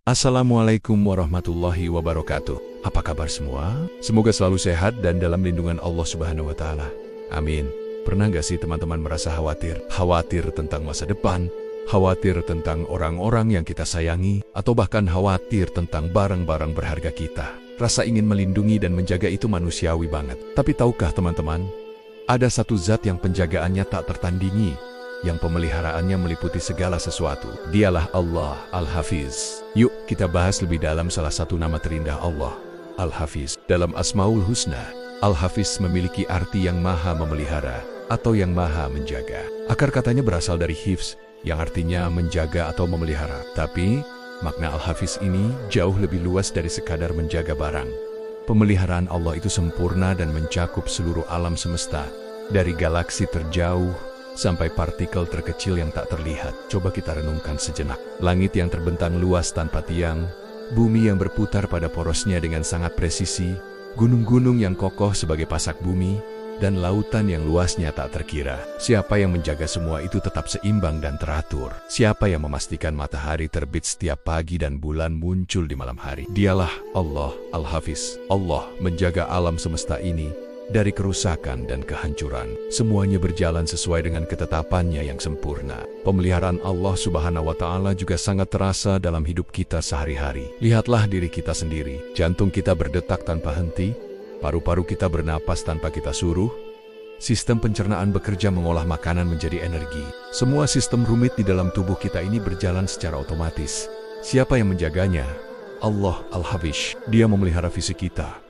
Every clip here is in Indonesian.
Assalamualaikum warahmatullahi wabarakatuh. Apa kabar semua? Semoga selalu sehat dan dalam lindungan Allah Subhanahu wa Ta'ala. Amin. Pernah gak sih teman-teman merasa khawatir? Khawatir tentang masa depan, khawatir tentang orang-orang yang kita sayangi, atau bahkan khawatir tentang barang-barang berharga kita. Rasa ingin melindungi dan menjaga itu manusiawi banget. Tapi tahukah teman-teman, ada satu zat yang penjagaannya tak tertandingi, yang pemeliharaannya meliputi segala sesuatu. Dialah Allah Al-Hafiz. Yuk kita bahas lebih dalam salah satu nama terindah Allah, Al-Hafiz. Dalam Asmaul Husna, Al-Hafiz memiliki arti yang maha memelihara atau yang maha menjaga. Akar katanya berasal dari hifz, yang artinya menjaga atau memelihara. Tapi, makna Al-Hafiz ini jauh lebih luas dari sekadar menjaga barang. Pemeliharaan Allah itu sempurna dan mencakup seluruh alam semesta, dari galaksi terjauh sampai partikel terkecil yang tak terlihat. Coba kita renungkan sejenak. Langit yang terbentang luas tanpa tiang, bumi yang berputar pada porosnya dengan sangat presisi, gunung-gunung yang kokoh sebagai pasak bumi, dan lautan yang luasnya tak terkira. Siapa yang menjaga semua itu tetap seimbang dan teratur? Siapa yang memastikan matahari terbit setiap pagi dan bulan muncul di malam hari? Dialah Allah Al-Hafiz. Allah menjaga alam semesta ini dari kerusakan dan kehancuran. Semuanya berjalan sesuai dengan ketetapannya yang sempurna. Pemeliharaan Allah Subhanahu wa Ta'ala juga sangat terasa dalam hidup kita sehari-hari. Lihatlah diri kita sendiri. Jantung kita berdetak tanpa henti, paru-paru kita bernapas tanpa kita suruh, sistem pencernaan bekerja mengolah makanan menjadi energi. Semua sistem rumit di dalam tubuh kita ini berjalan secara otomatis. Siapa yang menjaganya? Allah Al-Hafiz. Dia memelihara fisik kita,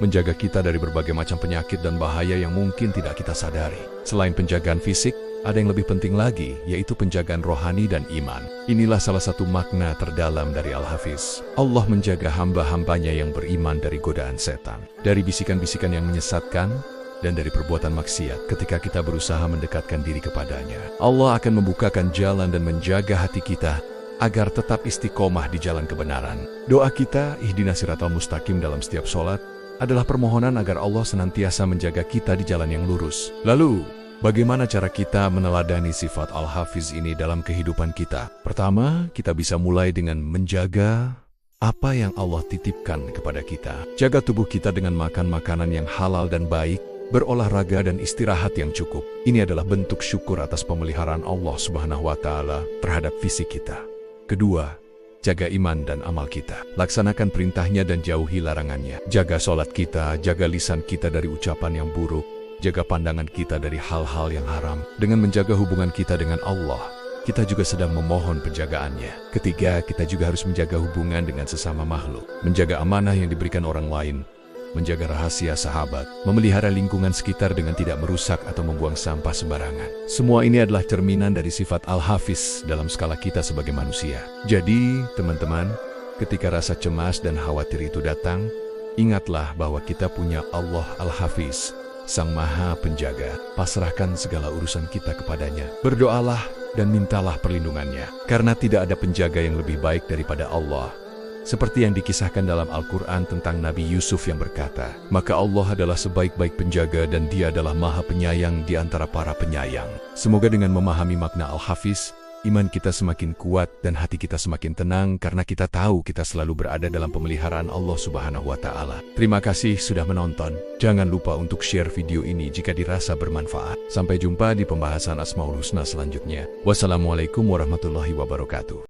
menjaga kita dari berbagai macam penyakit dan bahaya yang mungkin tidak kita sadari. Selain penjagaan fisik, ada yang lebih penting lagi, yaitu penjagaan rohani dan iman. Inilah salah satu makna terdalam dari Al-Hafiz. Allah menjaga hamba-hambanya yang beriman dari godaan setan, dari bisikan-bisikan yang menyesatkan, dan dari perbuatan maksiat ketika kita berusaha mendekatkan diri kepadanya. Allah akan membukakan jalan dan menjaga hati kita agar tetap istiqomah di jalan kebenaran. Doa kita, ihdinas siratal mustaqim, dalam setiap sholat adalah permohonan agar Allah senantiasa menjaga kita di jalan yang lurus. Lalu, bagaimana cara kita meneladani sifat Al-Hafiz ini dalam kehidupan kita? Pertama, kita bisa mulai dengan menjaga apa yang Allah titipkan kepada kita. Jaga tubuh kita dengan makan makanan yang halal dan baik, berolahraga dan istirahat yang cukup. Ini adalah bentuk syukur atas pemeliharaan Allah Subhanahu wa Ta'ala terhadap fisik kita. Kedua, jaga iman dan amal kita. Laksanakan perintahnya dan jauhi larangannya. Jaga sholat kita, jaga lisan kita dari ucapan yang buruk, jaga pandangan kita dari hal-hal yang haram. Dengan menjaga hubungan kita dengan Allah, kita juga sedang memohon penjagaannya. Ketiga, kita juga harus menjaga hubungan dengan sesama makhluk. Menjaga amanah yang diberikan orang lain, menjaga rahasia sahabat, memelihara lingkungan sekitar dengan tidak merusak atau membuang sampah sembarangan. Semua ini adalah cerminan dari sifat Al-Hafiz dalam skala kita sebagai manusia. Jadi, teman-teman, ketika rasa cemas dan khawatir itu datang, ingatlah bahwa kita punya Allah Al-Hafiz, Sang Maha Penjaga. Pasrahkan segala urusan kita kepadanya. Berdoalah dan mintalah perlindungannya, karena tidak ada penjaga yang lebih baik daripada Allah. Seperti yang dikisahkan dalam Al-Quran tentang Nabi Yusuf yang berkata, maka Allah adalah sebaik-baik penjaga dan Dia adalah maha penyayang di antara para penyayang. Semoga dengan memahami makna Al-Hafiz, iman kita semakin kuat dan hati kita semakin tenang karena kita tahu kita selalu berada dalam pemeliharaan Allah Subhanahu wa Ta'ala. Terima kasih sudah menonton. Jangan lupa untuk share video ini jika dirasa bermanfaat. Sampai jumpa di pembahasan Asmaul Husna selanjutnya. Wassalamualaikum warahmatullahi wabarakatuh.